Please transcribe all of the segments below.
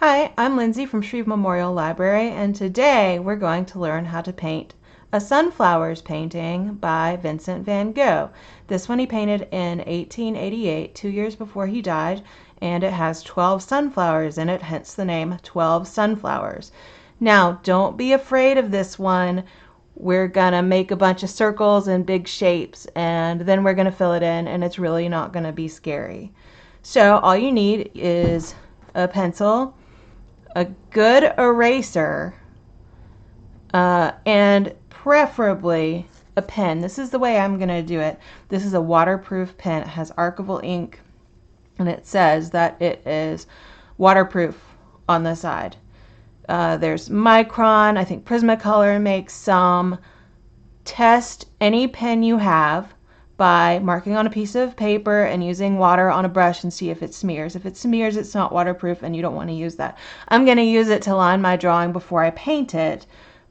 Hi, I'm Lindsay from Shreve Memorial Library, and today we're going to learn how to paint a sunflowers painting by Vincent van Gogh. This one he painted in 1888, 2 years before he died, and it has 12 sunflowers in it, hence the name 12 Sunflowers. Now, don't be afraid of this one. We're gonna make a bunch of circles and big shapes, and then we're gonna fill it in, and it's really not gonna be scary. So all you need is a pencil, a good eraser, and preferably a pen. This is the way I'm going to do it. This is a waterproof pen. It has archival ink, and it says that it is waterproof on the side. There's Micron. I think Prismacolor makes some. Test any pen you have by marking on a piece of paper and using water on a brush and see if it smears. If it smears, it's not waterproof and you don't want to use that. I'm going to use it to line my drawing before I paint it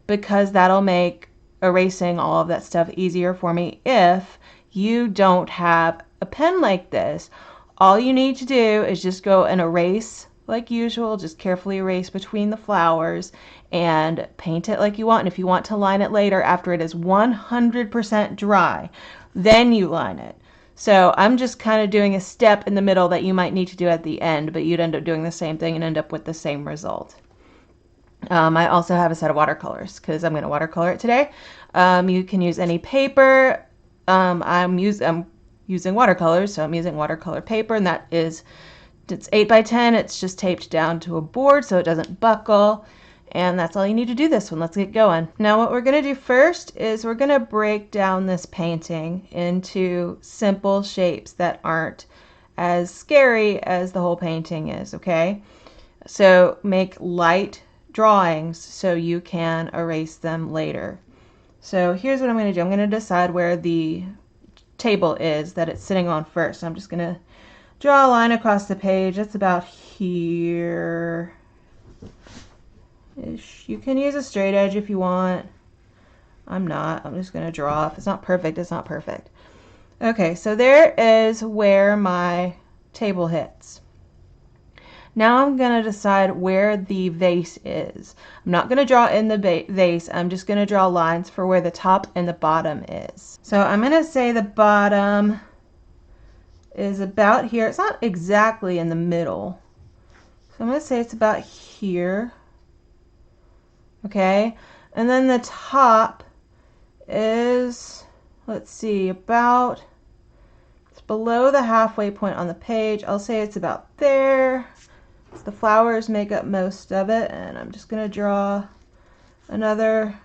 because that'll make erasing all of that stuff easier for me. If you don't have a pen like this, all you need to do is just go and erase like usual, just carefully erase between the flowers and paint it like you want. And if you want to line it later after it is 100% dry, then you line it. So I'm just kind of doing a step in the middle that you might need to do at the end, but you'd end up doing the same thing and end up with the same result. I also have a set of watercolors because I'm going to watercolor it today. You can use any paper. I'm using watercolors, so I'm using watercolor paper, and it's 8 by 10. It's just taped down to a board so it doesn't buckle. And that's all you need to do this one. Let's get going. Now what we're going to do first is we're going to break down this painting into simple shapes that aren't as scary as the whole painting is, okay? So make light drawings so you can erase them later. So here's what I'm going to do. I'm going to decide where the table is that it's sitting on first. I'm just going to draw a line across the page. That's about here. You can use a straight edge if you want. I'm not. I'm just going to draw. If it's not perfect, it's not perfect. Okay, so there is where my table hits. Now I'm going to decide where the vase is. I'm not going to draw in the vase. I'm just going to draw lines for where the top and the bottom is. So I'm going to say the bottom is about here. It's not exactly in the middle. So I'm going to say it's about here. Okay, and then the top is, let's see, it's below the halfway point on the page. I'll say it's about there. The flowers make up most of it, and I'm just going to draw another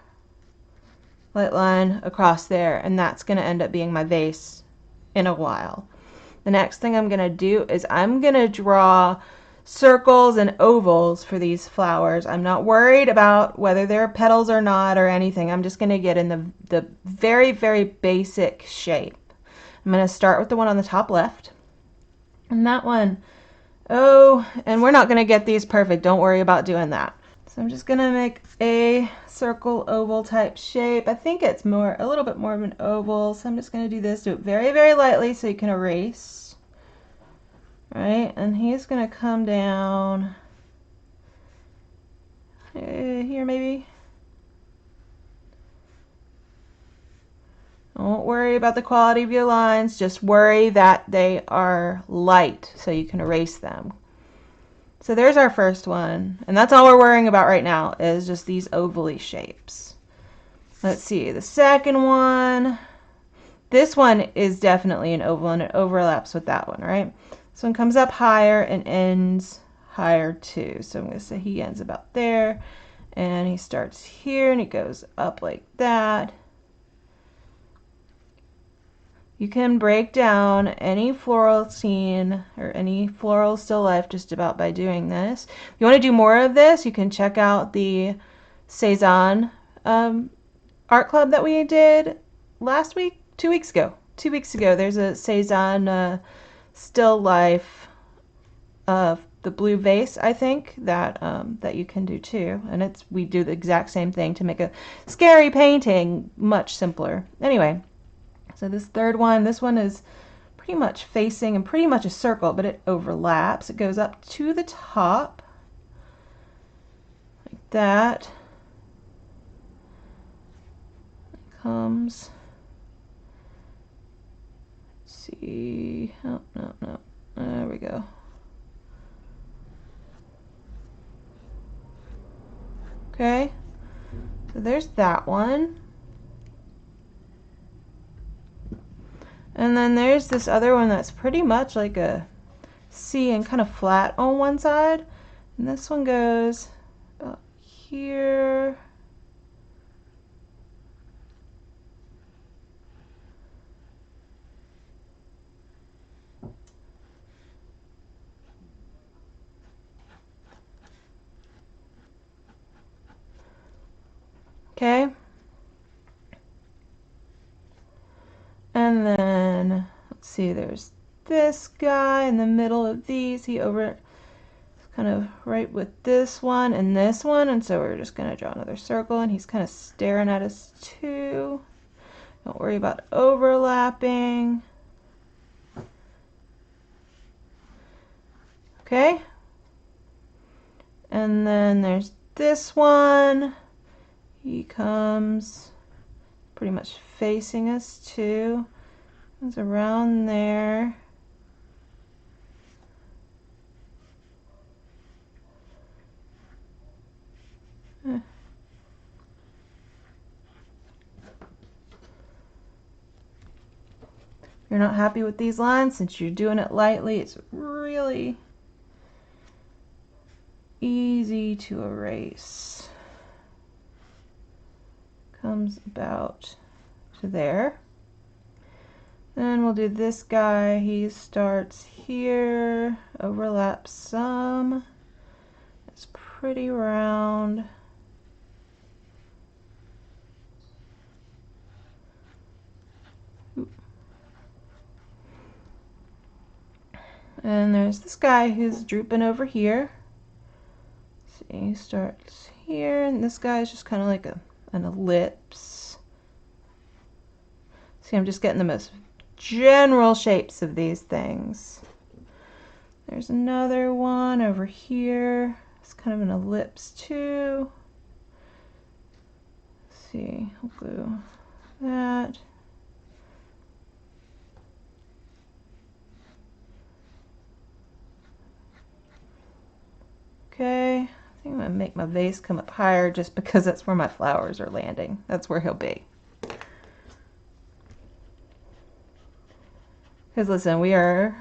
light line across there, and that's going to end up being my vase in a while. The next thing I'm going to do is I'm going to draw circles and ovals for these flowers. I'm not worried about whether they're petals or not or anything. I'm just going to get in the very, very basic shape. I'm going to start with the one on the top left. And that one, and we're not going to get these perfect. Don't worry about doing that. So I'm just going to make a circle oval type shape. I think it's a little bit more of an oval. So I'm just going to do this. Do it very, very lightly so you can erase. Right, and he's going to come down here maybe. Don't worry about the quality of your lines, just worry that they are light so you can erase them. So there's our first one, and that's all we're worrying about right now is just these ovally shapes. Let's see, the second one. This one is definitely an oval and it overlaps with that one, right? This one comes up higher and ends higher too. So I'm going to say he ends about there, and he starts here and he goes up like that. You can break down any floral scene or any floral still life just about by doing this. If you want to do more of this, you can check out the Cezanne art club that we did last week, 2 weeks ago. 2 weeks ago, there's a Cezanne still life of the blue vase, I think, that you can do too. And we do the exact same thing to make a scary painting much simpler. Anyway, so this third one, this one is pretty much facing and pretty much a circle, but it overlaps. It goes up to the top. that. It comes. Let's see. Oh, no, no. There we go. Okay. So there's that one. And then there's this other one that's pretty much like a C and kind of flat on one side. And this one goes about here. Okay. And then, let's see, there's this guy in the middle of these. He over kind of right with this one and this one. And so we're just going to draw another circle, and he's kind of staring at us too. Don't worry about overlapping. Okay. And then there's this one. He comes pretty much facing us too. It's around there. If you're not happy with these lines, since you're doing it lightly, it's really easy to erase. Comes about to there. Then we'll do this guy. He starts here, overlaps some. It's pretty round. And there's this guy who's drooping over here. See, he starts here, and this guy's just kind of like an ellipse. See, I'm just getting the most general shapes of these things. There's another one over here. It's kind of an ellipse too. Let's see, I'll glue that. Okay, I think I'm gonna make my vase come up higher just because that's where my flowers are landing. That's where he'll be. Because listen, we're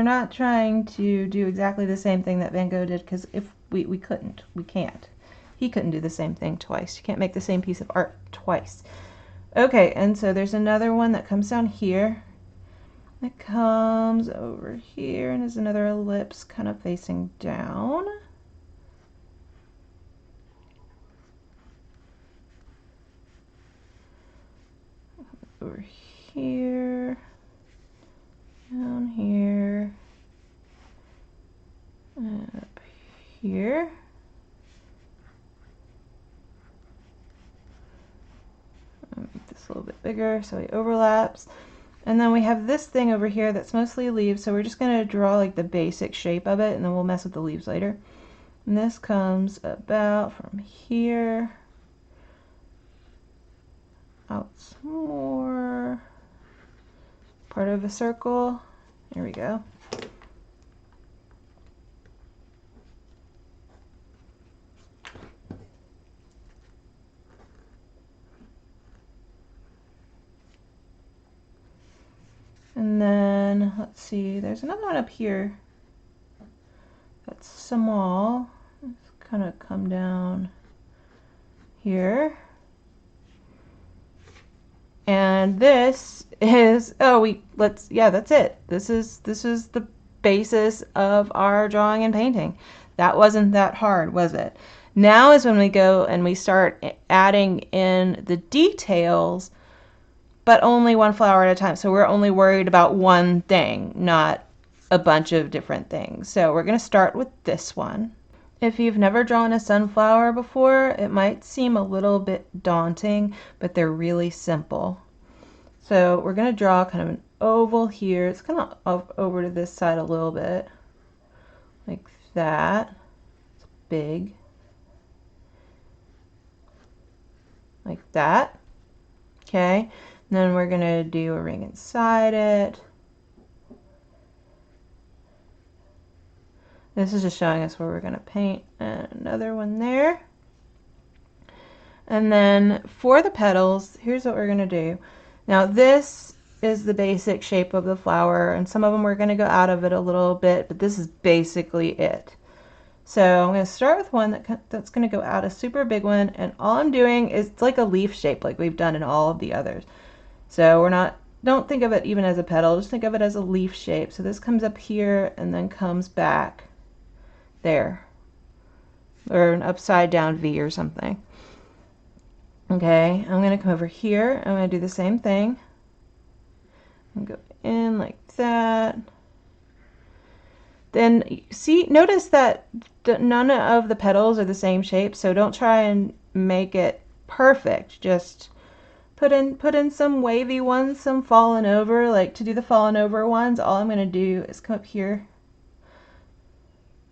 not trying to do exactly the same thing that Van Gogh did, because if we couldn't, we can't. He couldn't do the same thing twice. You can't make the same piece of art twice. Okay, and so there's another one that comes down here. It comes over here, and there's another ellipse kind of facing down. Over here. Down here, and up here. I'll make this a little bit bigger so it overlaps. And then we have this thing over here that's mostly leaves, so we're just going to draw like the basic shape of it, and then we'll mess with the leaves later. And this comes about from here out some more. Part of a circle. There we go. And then let's see, there's another one up here that's small. It's kind of come down here. And this is, that's it. This is the basis of our drawing and painting. That wasn't that hard, was it? Now is when we go and we start adding in the details, but only one flower at a time. So we're only worried about one thing, not a bunch of different things. So we're going to start with this one. If you've never drawn a sunflower before, it might seem a little bit daunting, but they're really simple. So we're going to draw kind of an oval here. It's kind of over to this side a little bit, like that. It's big. like that. Okay, and then we're going to do a ring inside it. This is just showing us where we're going to paint, and another one there. And then for the petals, here's what we're going to do. Now this is the basic shape of the flower, and some of them we're going to go out of it a little bit, but this is basically it. So I'm going to start with one that's going to go out, a super big one, and all I'm doing is, it's like a leaf shape like we've done in all of the others. So don't think of it even as a petal, just think of it as a leaf shape. So this comes up here and then comes back there, or an upside down V or something. Okay, I'm going to come over here. I'm going to do the same thing. And go in like that. Then see, notice that none of the petals are the same shape, so don't try and make it perfect. Just put in some wavy ones, some fallen over. Like to do the fallen over ones, all I'm going to do is come up here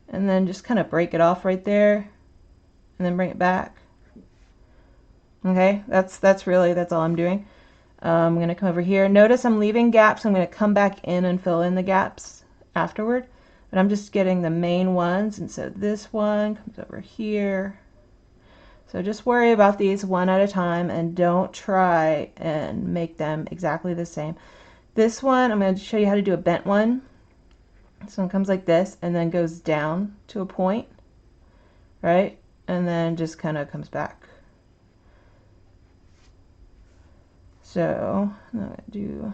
and then just kind of break it off right there and then bring it back. Okay, that's all I'm doing. I'm going to come over here. Notice I'm leaving gaps. I'm going to come back in and fill in the gaps afterward. But I'm just getting the main ones, and so this one comes over here. So just worry about these one at a time and don't try and make them exactly the same. This one, I'm going to show you how to do a bent one. This one comes like this and then goes down to a point, right? And then just kind of comes back. So I'm going to do,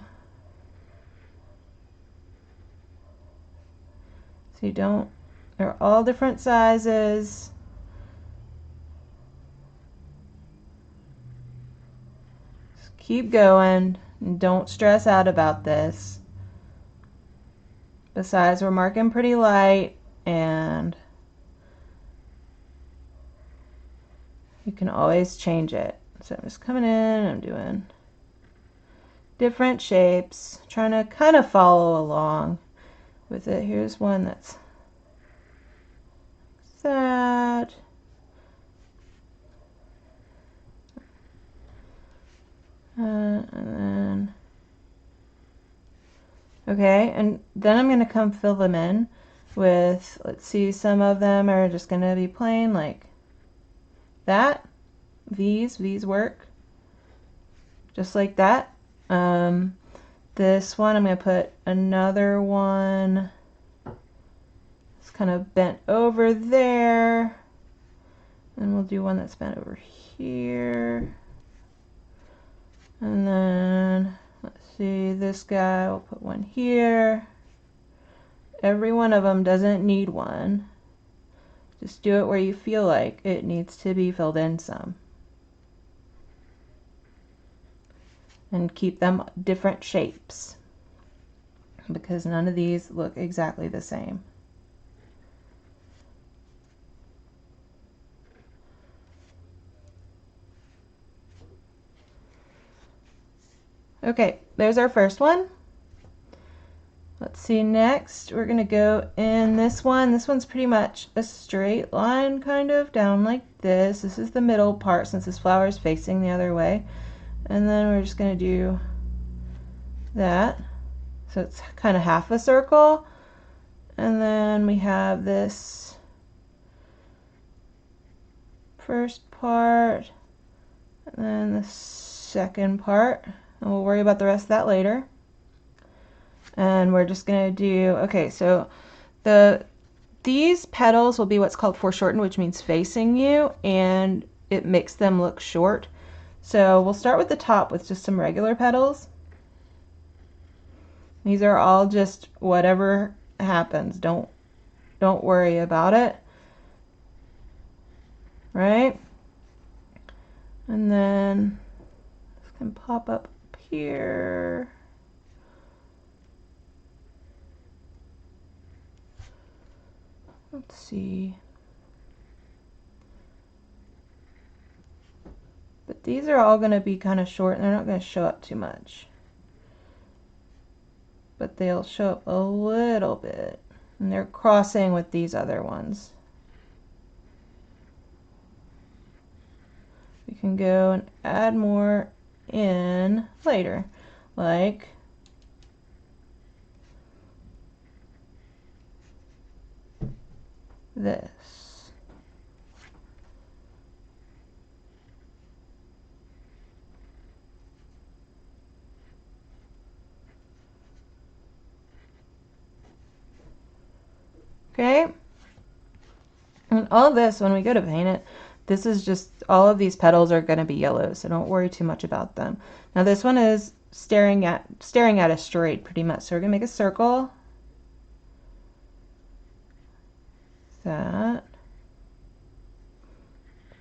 so you don't, they're all different sizes. Just keep going and don't stress out about this. Besides, we're marking pretty light, and you can always change it. So I'm just coming in, I'm doing different shapes, trying to kind of follow along with it. Here's one that's that. And then, okay, and then I'm going to come fill them in with, let's see, some of them are just going to be plain like that. These work just like that. This one, I'm going to put another one. It's kind of bent over there. And we'll do one that's bent over here. And then, let's see, this guy, we'll put one here. Every one of them doesn't need one. Just do it where you feel like it needs to be filled in some. And keep them different shapes, because none of these look exactly the same. Okay, there's our first one. Let's see, next we're going to go in this one. This one's pretty much a straight line, kind of down like this. This is the middle part since this flower is facing the other way. And then we're just going to do that. So it's kind of half a circle. And then we have this first part, and then the second part. And we'll worry about the rest of that later. And we're just going to do, okay, so these petals will be what's called foreshortened, which means facing you, and it makes them look short. So we'll start with the top with just some regular petals. These are all just whatever happens. Don't worry about it. Right? And then this can pop up here. Let's see. But these are all going to be kind of short, and they're not going to show up too much. But they'll show up a little bit. And they're crossing with these other ones. We can go and add more in later, like this. Okay, and all this, when we go to paint it, this is just, all of these petals are going to be yellow, so don't worry too much about them. Now this one is staring at us straight pretty much, so we're going to make a circle. That.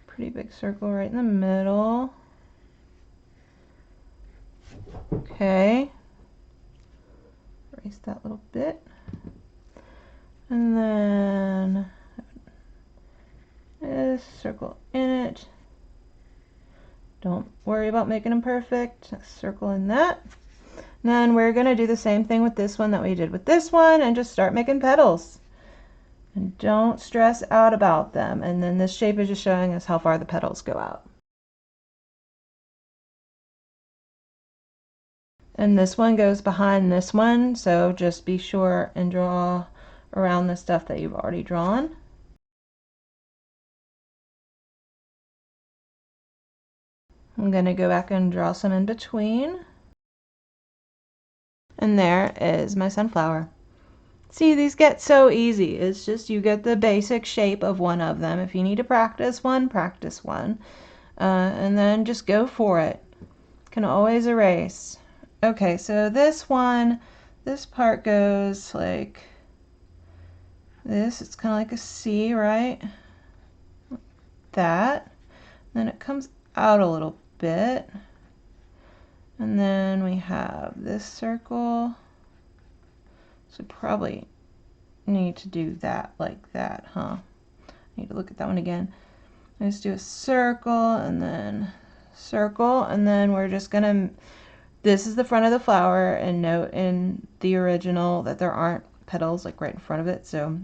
Pretty big circle right in the middle. Okay. Erase that little bit. And then this circle in it. Don't worry about making them perfect. Circle in that. And then we're going to do the same thing with this one that we did with this one and just start making petals. And don't stress out about them. And then this shape is just showing us how far the petals go out. And this one goes behind this one, so just be sure and draw around the stuff that you've already drawn. I'm going to go back and draw some in between. And there is my sunflower. See, these get so easy. It's just you get the basic shape of one of them. If you need to practice one, practice one. And then just go for it. Can always erase. Okay, so this one, this part goes like this. It's kind of like a C, right? That. Then it comes out a little bit. And then we have this circle. So probably need to do that like that, huh? I need to look at that one again. Let's do a circle and then circle, and then we're just gonna, this is the front of the flower, and note in the original that there aren't petals like right in front of it, so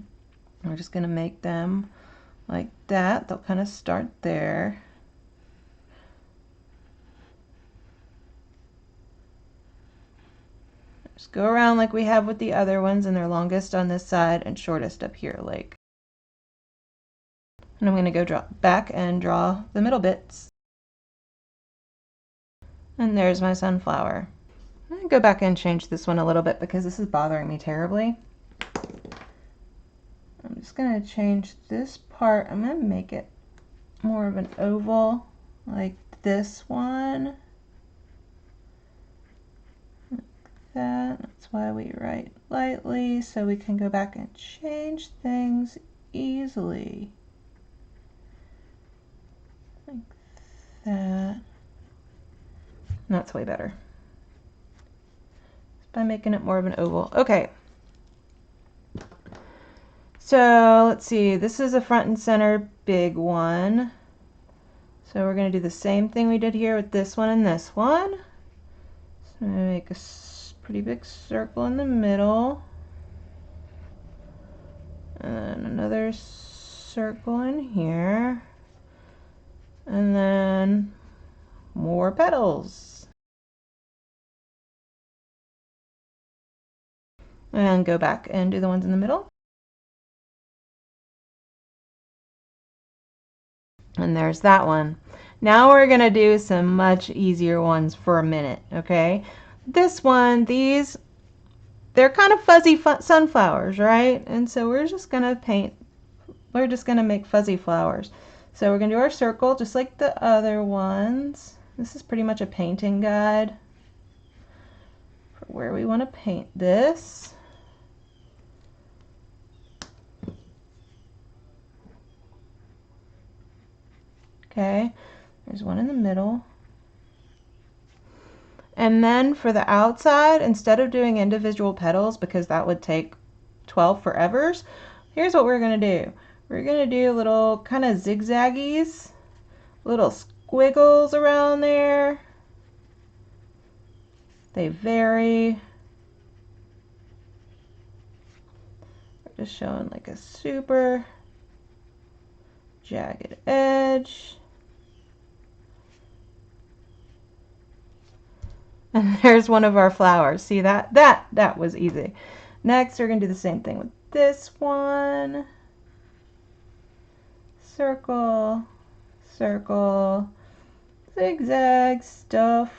we're just gonna make them like that. They'll kind of start there. Just go around like we have with the other ones, and they're longest on this side and shortest up here, like. And I'm going to go back and draw the middle bits. And there's my sunflower. I'm going to go back and change this one a little bit because this is bothering me terribly. I'm just going to change this part. I'm going to make it more of an oval, like this one. Like that. That's why we write lightly, so we can go back and change things easily. Like that. And that's way better. Just by making it more of an oval. Okay. So let's see, this is a front and center big one. So we're going to do the same thing we did here with this one and this one. So I'm going to make a pretty big circle in the middle. And then another circle in here. And then more petals. And go back and do the ones in the middle. And there's that one. Now we're going to do some much easier ones for a minute, okay? This one, these, they're kind of fuzzy sunflowers, right? And so we're just going to paint, we're just going to make fuzzy flowers. So we're going to do our circle just like the other ones. This is pretty much a painting guide for where we want to paint this. Okay, there's one in the middle. And then for the outside, instead of doing individual petals, because that would take 12 forevers, here's what we're going to do. We're going to do little kind of zigzaggies, little squiggles around there. They vary. We're just showing like a super jagged edge. And there's one of our flowers. See that? That was easy. Next, we're going to do the same thing with this one. Circle, circle, zigzag stuff.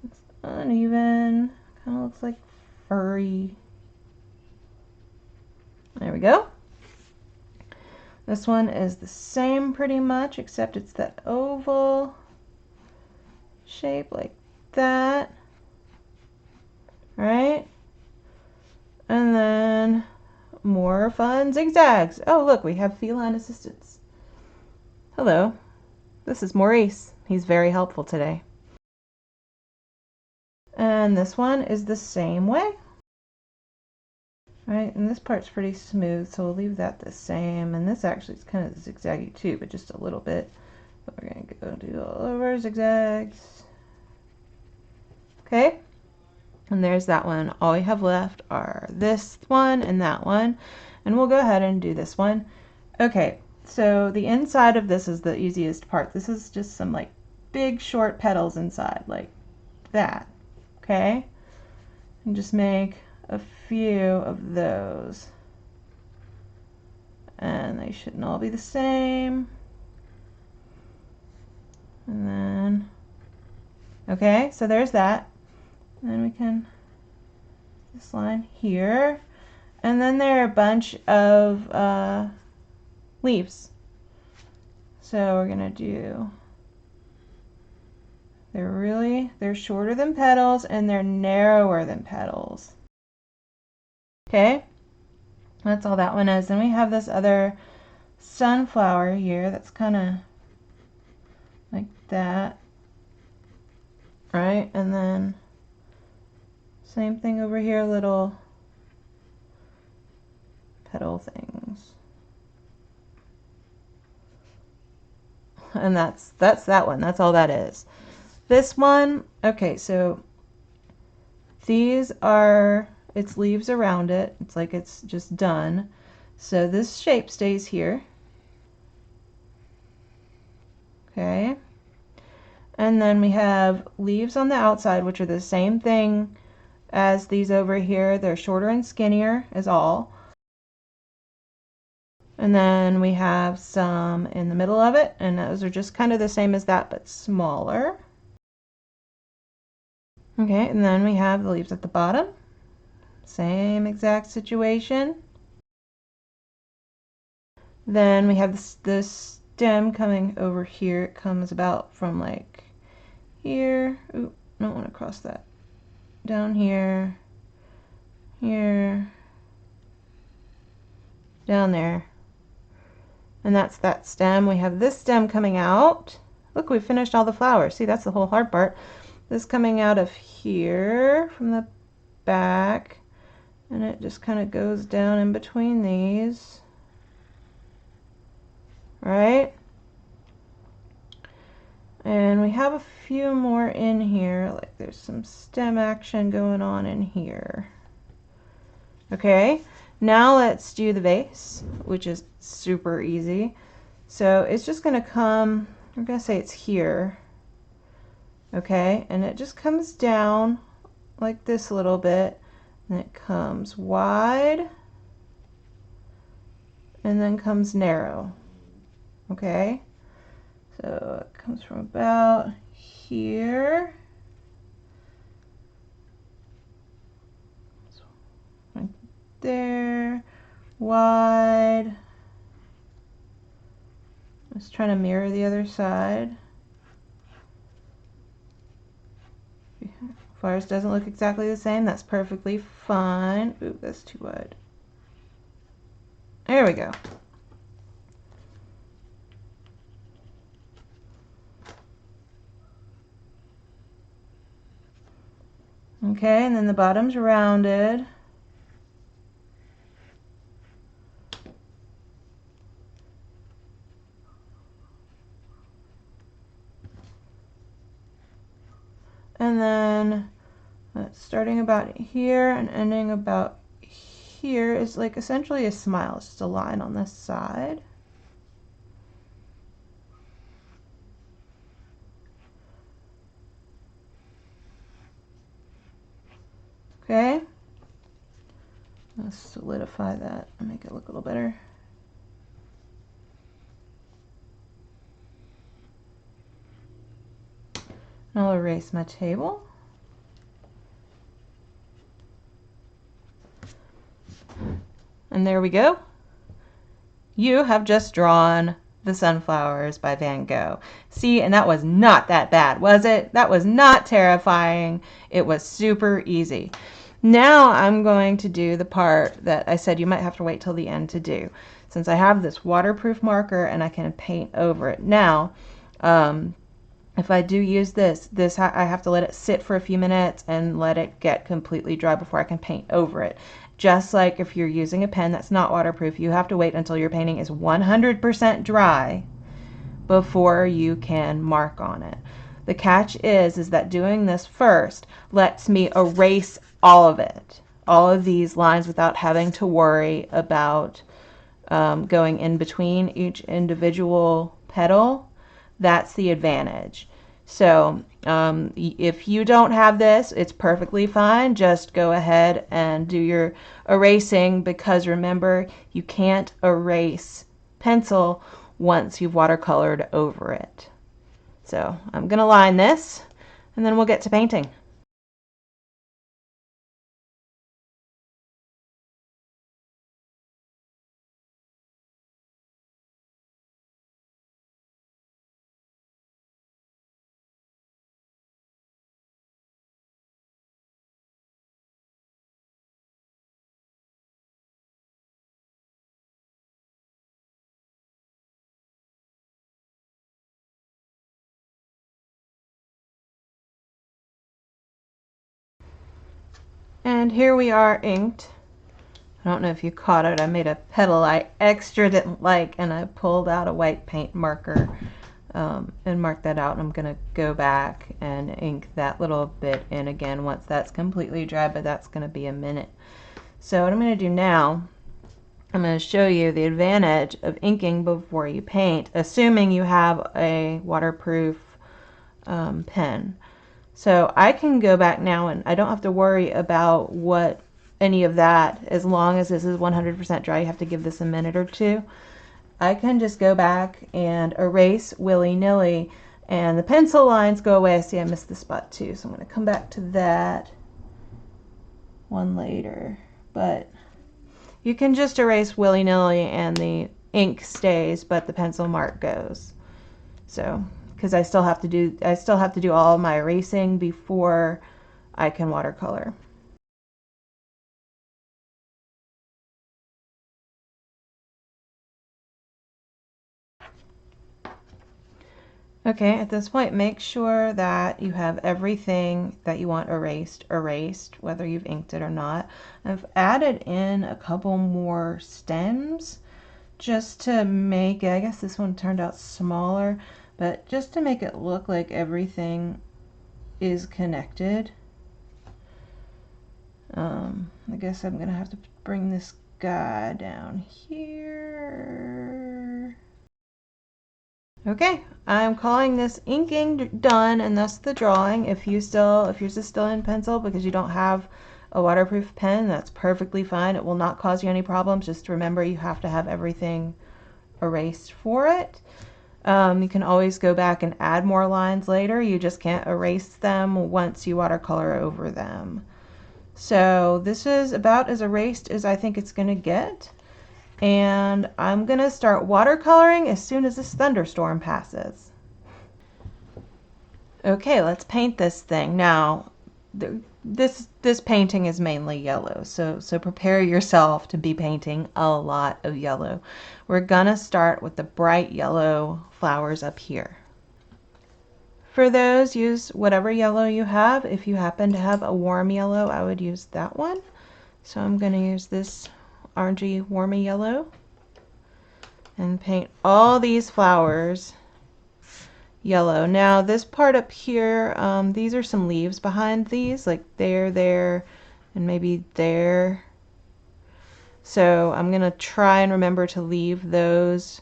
It's uneven. Kind of looks like furry. There we go. This one is the same pretty much, except it's that oval shape like that. Right? And then more fun zigzags. Oh, look, we have feline assistants. Hello, this is Maurice. He's very helpful today. And this one is the same way. Right, and this part's pretty smooth, so we'll leave that the same. And this actually is kind of zigzaggy too, but just a little bit. But we're going to go do all over zigzags. Okay, and there's that one. All we have left are this one and that one. And we'll go ahead and do this one. Okay, so the inside of this is the easiest part. This is just some like big short petals inside, like that. Okay, and just make a few of those, and they shouldn't all be the same. And then, okay, so there's that. And then we can this line here, and then there are a bunch of leaves. So we're gonna do, they're shorter than petals and they're narrower than petals. Okay, that's all that one is. Then we have this other sunflower here that's kind of like that, right? And then same thing over here, little petal things. And that's that one. That's all that is. This one, okay, so these are its leaves around it. It's like it's just done. So this shape stays here. Okay. And then we have leaves on the outside, which are the same thing as these over here. They're shorter and skinnier is all. And then we have some in the middle of it, and those are just kind of the same as that, but smaller. Okay, and then we have the leaves at the bottom. Same exact situation. Then we have this stem coming over here. It comes about from like here. Ooh, don't want to cross that. Down here, here, down there. And that's that stem. We have this stem coming out. Look, we finished all the flowers. See, that's the whole hard part. This coming out of here from the back. And it just kind of goes down in between these. Right? And we have a few more in here. Like there's some stem action going on in here. Okay, now let's do the vase, which is super easy. So it's just going to come, I'm going to say it's here. Okay, and it just comes down like this a little bit. And it comes wide and then comes narrow. Okay, so it comes from about here, right there, wide. Just trying to mirror the other side. Flowers doesn't look exactly the same. That's perfectly fine. Ooh, that's too wide. There we go. Okay, and then the bottom's rounded. And then starting about here and ending about here is like essentially a smile. It's just a line on this side. Let's solidify that and make it look a little better. I'll erase my table. And there we go. You have just drawn the sunflowers by Van Gogh. See, and that was not that bad, was it? That was not terrifying. It was super easy. Now I'm going to do the part that I said you might have to wait till the end to do. Since I have this waterproof marker and I can paint over it. Now, if I do use this I have to let it sit for a few minutes and let it get completely dry before I can paint over it. Just like if you're using a pen that's not waterproof, you have to wait until your painting is 100% dry before you can mark on it. The catch is that doing this first lets me erase all of it, all of these lines, without having to worry about going in between each individual petal. That's the advantage. So if you don't have this, it's perfectly fine. Just go ahead and do your erasing, because remember, you can't erase pencil once you've watercolored over it. So I'm going to line this and then we'll get to painting. And here we are inked. I don't know if you caught it. I made a petal I extra didn't like, and I pulled out a white paint marker and marked that out. And I'm going to go back and ink that little bit in again once that's completely dry, but that's going to be a minute. So what I'm going to do now, I'm going to show you the advantage of inking before you paint, assuming you have a waterproof pen. So I can go back now and I don't have to worry about any of that as long as this is 100% dry. You have to give this a minute or two. I can just go back and erase willy-nilly and the pencil lines go away. See, I missed the spot too, so I'm going to come back to that one later. But you can just erase willy-nilly and the ink stays, but the pencil mark goes. So because I still have to do all of my erasing before I can watercolor. Okay, at this point, make sure that you have everything that you want erased, whether you've inked it or not. I've added in a couple more stems just to make it, I guess this one turned out smaller, but just to make it look like everything is connected. I guess I'm gonna have to bring this guy down here. Okay, I'm calling this inking done, and thus the drawing. If yours is still in pencil because you don't have a waterproof pen, that's perfectly fine. It will not cause you any problems. Just remember you have to have everything erased for it. You can always go back and add more lines later. You just can't erase them once you watercolor over them. So this is about as erased as I think it's going to get. And I'm going to start watercoloring as soon as this thunderstorm passes. Okay, let's paint this thing. Now, this painting is mainly yellow, so prepare yourself to be painting a lot of yellow. We're going to start with the bright yellow flowers up here. For those, use whatever yellow you have. If you happen to have a warm yellow, I would use that one. So I'm going to use this orangey warmy yellow and paint all these flowers yellow. Now this part up here, these are some leaves behind these, like there, and maybe there. So I'm going to try and remember to leave those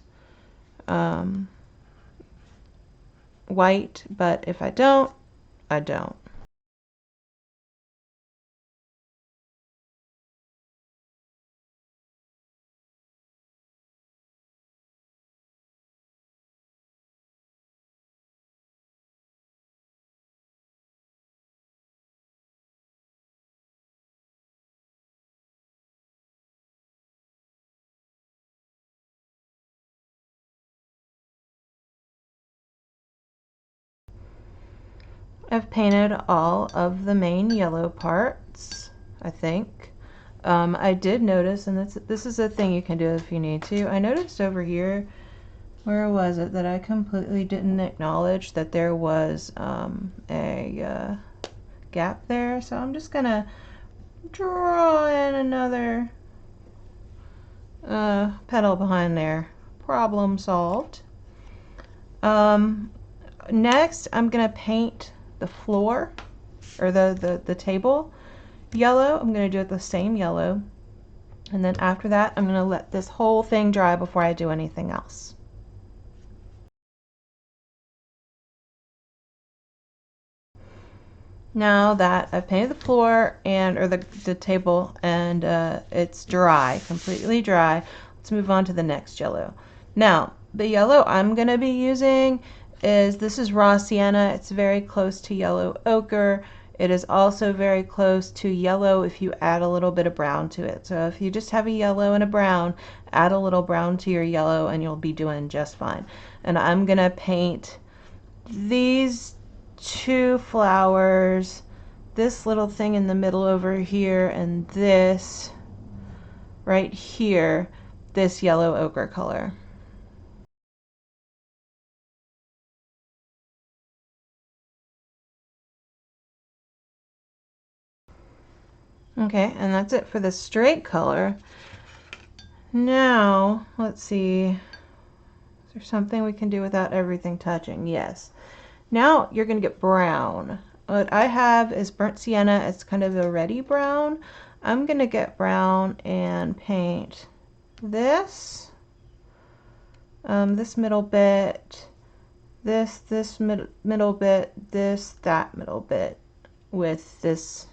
white, but if I don't, I don't. I've painted all of the main yellow parts, I think. I did notice, and this is a thing you can do if you need to, I noticed over here, where was it, that I completely didn't acknowledge that there was a gap there. So I'm just gonna draw in another petal behind there. Problem solved. Next, I'm gonna paint the floor, or the table yellow. I'm gonna do it the same yellow. And then after that, I'm gonna let this whole thing dry before I do anything else. Now that I've painted the floor or the table and it's dry, completely dry, let's move on to the next yellow. Now, the yellow I'm going to be using this is raw sienna. It's very close to yellow ochre. It is also very close to yellow if you add a little bit of brown to it. So if you just have a yellow and a brown, add a little brown to your yellow and you'll be doing just fine. And I'm going to paint these two flowers, this little thing in the middle over here, and this right here, this yellow ochre color. Okay, and that's it for the straight color. Now, let's see, is there something we can do without everything touching? Yes. Now you're going to get brown. What I have is burnt sienna. It's kind of a reddy brown. I'm going to get brown and paint this, this middle bit, this middle bit, that middle bit with this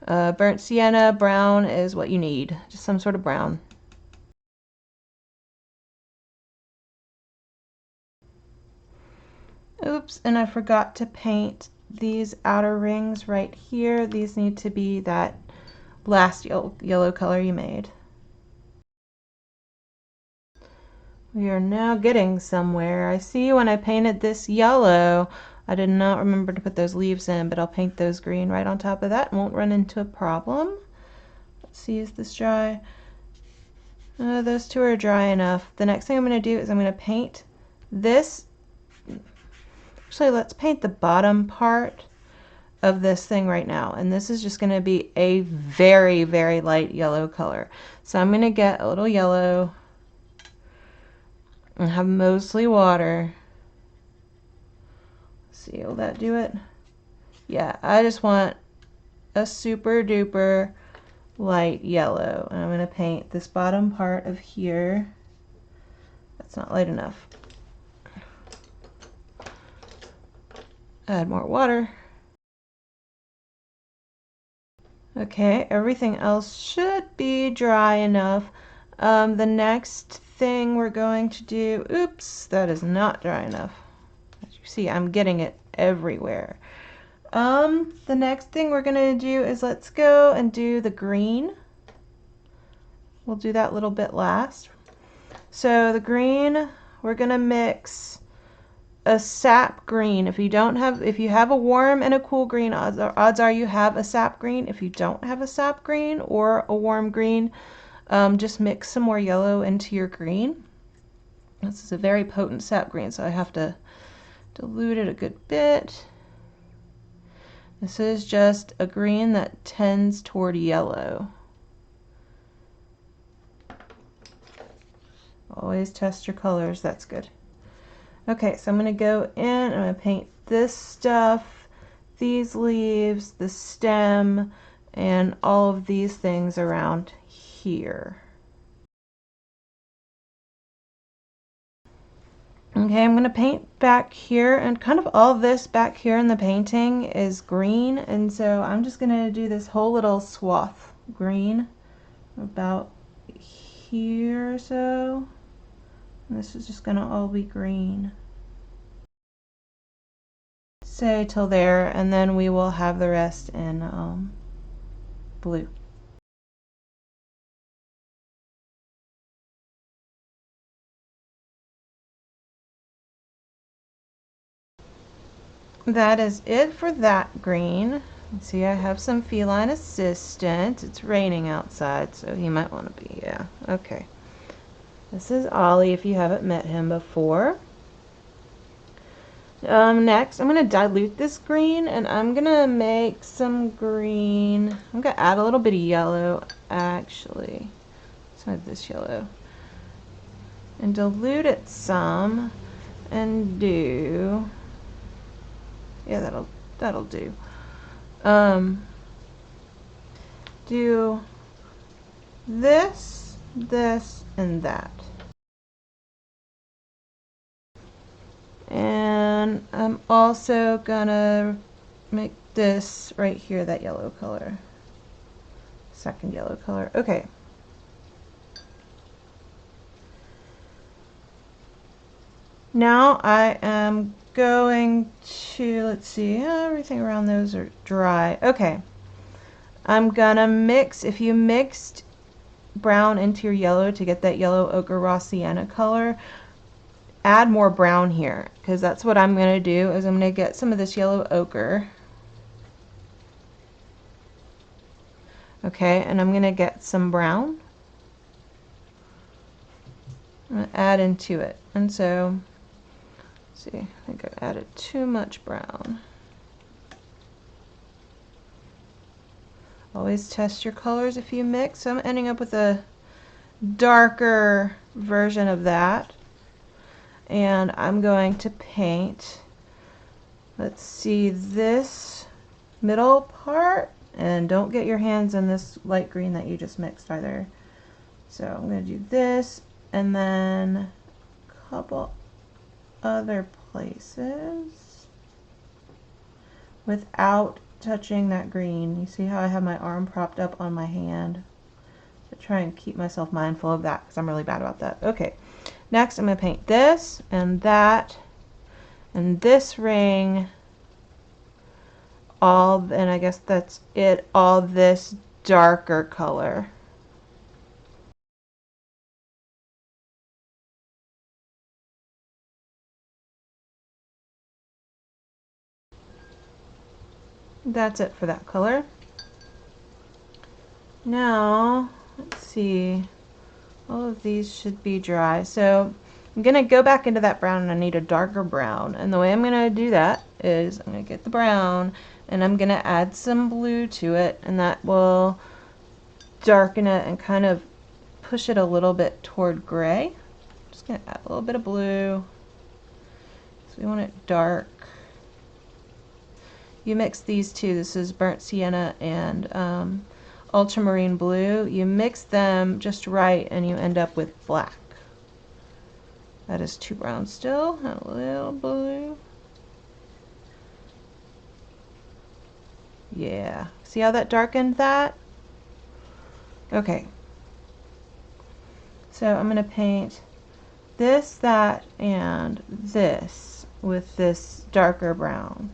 burnt sienna. Brown is what you need, just some sort of brown. Oops, and I forgot to paint these outer rings right here. These need to be that last yellow color you made. We are now getting somewhere. I see when I painted this yellow, I did not remember to put those leaves in, but I'll paint those green right on top of that and won't run into a problem. Let's see, is this dry? Those two are dry enough. The next thing I'm going to do is I'm going to paint this. Actually, let's paint the bottom part of this thing right now. And this is just going to be a very, very light yellow color. So I'm going to get a little yellow and have mostly water. Let's see, will that do it? Yeah, I just want a super duper light yellow. And I'm going to paint this bottom part of here. That's not light enough. Add more water. Okay, everything else should be dry enough. The next thing we're going to do, oops, that is not dry enough. As you see, I'm getting it everywhere. The next thing we're gonna do is let's go and do the green. We'll do that little bit last. So the green, we're gonna mix a sap green. If you have a warm and a cool green, odds are you have a sap green. If you don't have a sap green or a warm green, just mix some more yellow into your green. This is a very potent sap green, so I have to dilute it a good bit. This is just a green that tends toward yellow. Always test your colors, that's good. Okay, so I'm going to go in, I'm going to paint this stuff, these leaves, the stem, and all of these things around here. Okay, I'm going to paint back here, and kind of all this back here in the painting is green, and so I'm just going to do this whole little swath green about here or so. And this is just going to all be green. Say till there, and then we will have the rest in blue. that is it for that green. See, I have some feline assistant. It's raining outside, so he might want to be, yeah. Okay. This is Ollie if you haven't met him before. Next, I'm going to dilute this green, and I'm going to make some green. I'm going to add a little bit of yellow, actually. Some of this yellow. And dilute it some, and do, yeah, that'll do. Do this, this, and that. And I'm also gonna make this right here that yellow color. Second yellow color. Okay. Now I am going to, let's see, everything around those are dry. Okay. I'm gonna mix, if you mixed brown into your yellow to get that yellow ochre raw sienna color, add more brown here, because that's what I'm going to do, is I'm going to get some of this yellow ochre. Okay, and I'm going to get some brown. I'm going to add into it. And so, let's see, I think I added too much brown. Always test your colors if you mix. So I'm ending up with a darker version of that. And I'm going to paint, let's see, this middle part, and don't get your hands in this light green that you just mixed either. So I'm going to do this, and then a couple other places without touching that green. You see how I have my arm propped up on my hand? So try and keep myself mindful of that, because I'm really bad about that. Okay. Next, I'm going to paint this and that and this ring, all, and I guess that's it, all this darker color. That's it for that color. Now, let's see, all of these should be dry. So I'm going to go back into that brown, and I need a darker brown. And the way I'm going to do that is I'm going to get the brown, and I'm going to add some blue to it, and that will darken it and kind of push it a little bit toward gray. Just going to add a little bit of blue. So we want it dark. You mix these two. This is burnt sienna and ultramarine blue. You mix them just right, and you end up with black. That is too brown still. A little blue. Yeah. See how that darkened that? Okay. So I'm going to paint this, that, and this with this darker brown,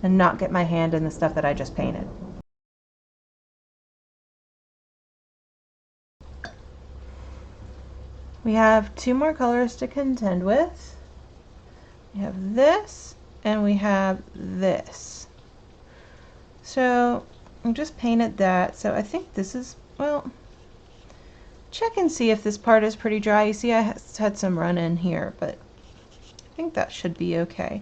and not get my hand in the stuff that I just painted. We have two more colors to contend with. We have this, and we have this. So I just painted that. So I think this is, well, check and see if this part is pretty dry. You see I had some run in here, but I think that should be okay.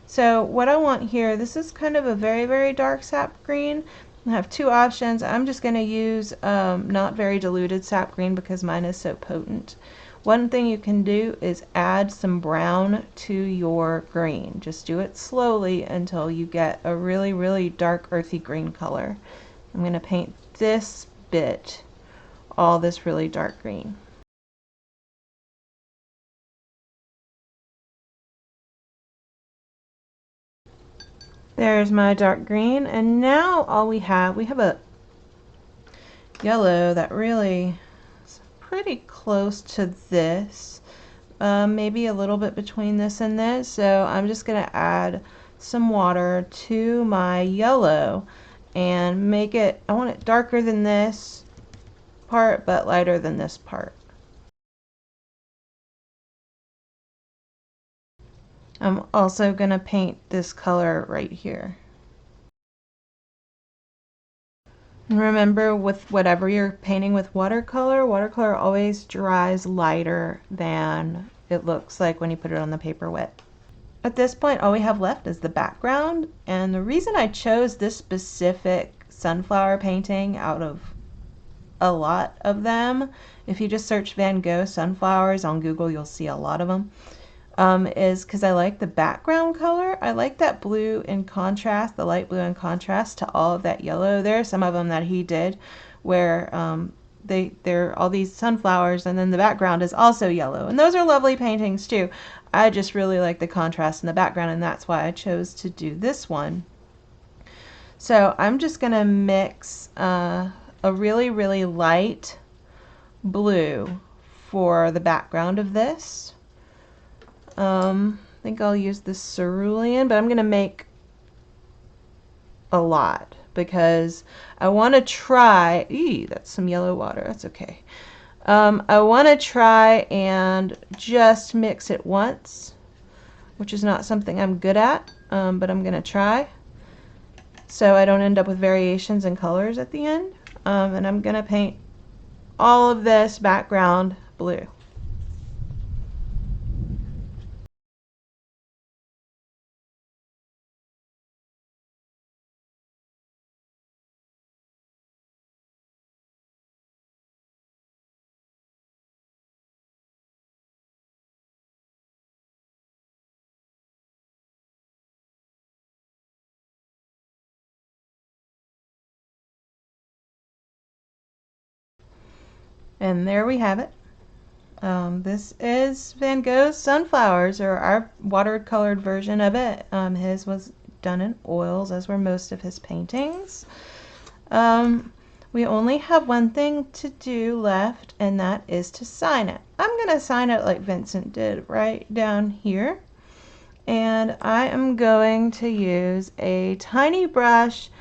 So what I want here, this is kind of a very, very dark sap green. I have two options. I'm just going to use not very diluted sap green because mine is so potent. One thing you can do is add some brown to your green. Just do it slowly until you get a really, really dark earthy green color. I'm going to paint this bit, all this really dark green. There's my dark green, and now all we have a yellow that really is pretty close to this, maybe a little bit between this and this. So I'm just going to add some water to my yellow and make it, I want it darker than this part but lighter than this part. I'm also going to paint this color right here. And remember, with whatever you're painting with watercolor always dries lighter than it looks like when you put it on the paper wet. At this point, all we have left is the background, and the reason I chose this specific sunflower painting out of a lot of them, if you just search Van Gogh sunflowers on Google, you'll see a lot of them, is because I like the background color. I like that blue in contrast, the light blue in contrast to all of that yellow there. Some of them that he did where they're all these sunflowers and then the background is also yellow. And those are lovely paintings too. I just really like the contrast in the background, and that's why I chose to do this one. So I'm just going to mix a really, really light blue for the background of this. I think I'll use this cerulean, but I'm going to make a lot because I want to try, that's some yellow water, that's okay. I want to try and just mix it once, which is not something I'm good at, but I'm going to try so I don't end up with variations in colors at the end. And I'm going to paint all of this background blue. And there we have it. This is Van Gogh's Sunflowers, or our watercolored version of it. His was done in oils, as were most of his paintings. We only have one thing to do left, and that is to sign it. I'm going to sign it like Vincent did right down here. And I am going to use a tiny brush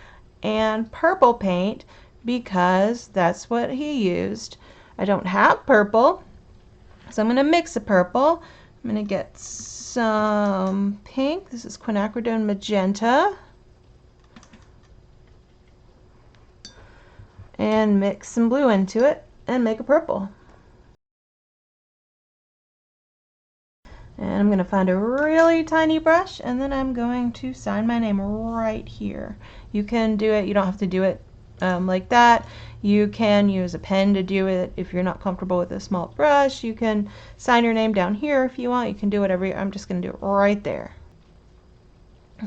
and purple paint because that's what he used. I don't have purple, so I'm going to mix a purple. I'm going to get some pink. This is quinacridone magenta. And mix some blue into it and make a purple. And I'm going to find a really tiny brush, and then I'm going to sign my name right here. You can do it, you don't have to do it like that. You can use a pen to do it if you're not comfortable with a small brush. You can sign your name down here if you want. You can do whatever. I'm just going to do it right there.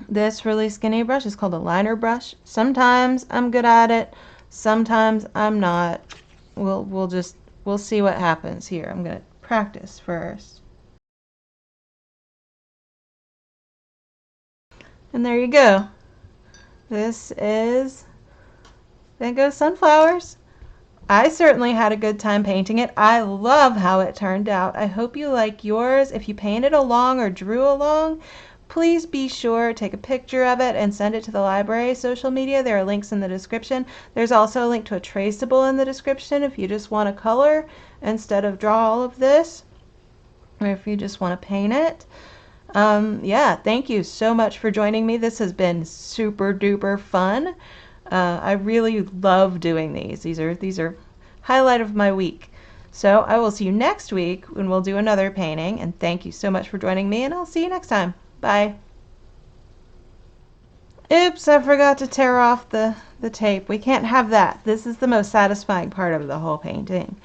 This really skinny brush is called a liner brush. Sometimes I'm good at it, sometimes I'm not. We'll see what happens here. I'm going to practice first. And there you go. This is Van Gogh Sunflowers. I certainly had a good time painting it. I love how it turned out. I hope you like yours. If you painted along or drew along, please be sure to take a picture of it and send it to the library social media. There are links in the description. There's also a link to a traceable in the description if you just want to color instead of draw all of this, or if you just want to paint it. Yeah, thank you so much for joining me. This has been super duper fun. I really love doing these. These are highlight of my week. So I will see you next week when we'll do another painting. And thank you so much for joining me, and I'll see you next time. Bye. Oops, I forgot to tear off the tape. We can't have that. This is the most satisfying part of the whole painting,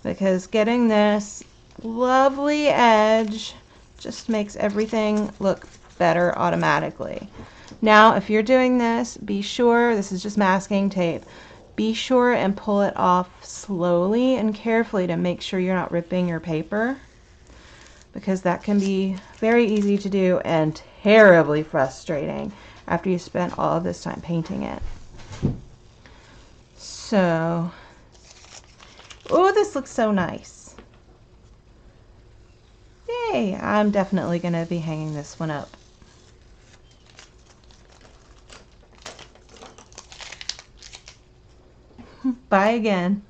because getting this lovely edge just makes everything look better automatically. Now, if you're doing this, be sure, this is just masking tape, be sure and pull it off slowly and carefully to make sure you're not ripping your paper, because that can be very easy to do and terribly frustrating after you spent all of this time painting it. So, oh, this looks so nice. Yay, I'm definitely going to be hanging this one up. Bye again.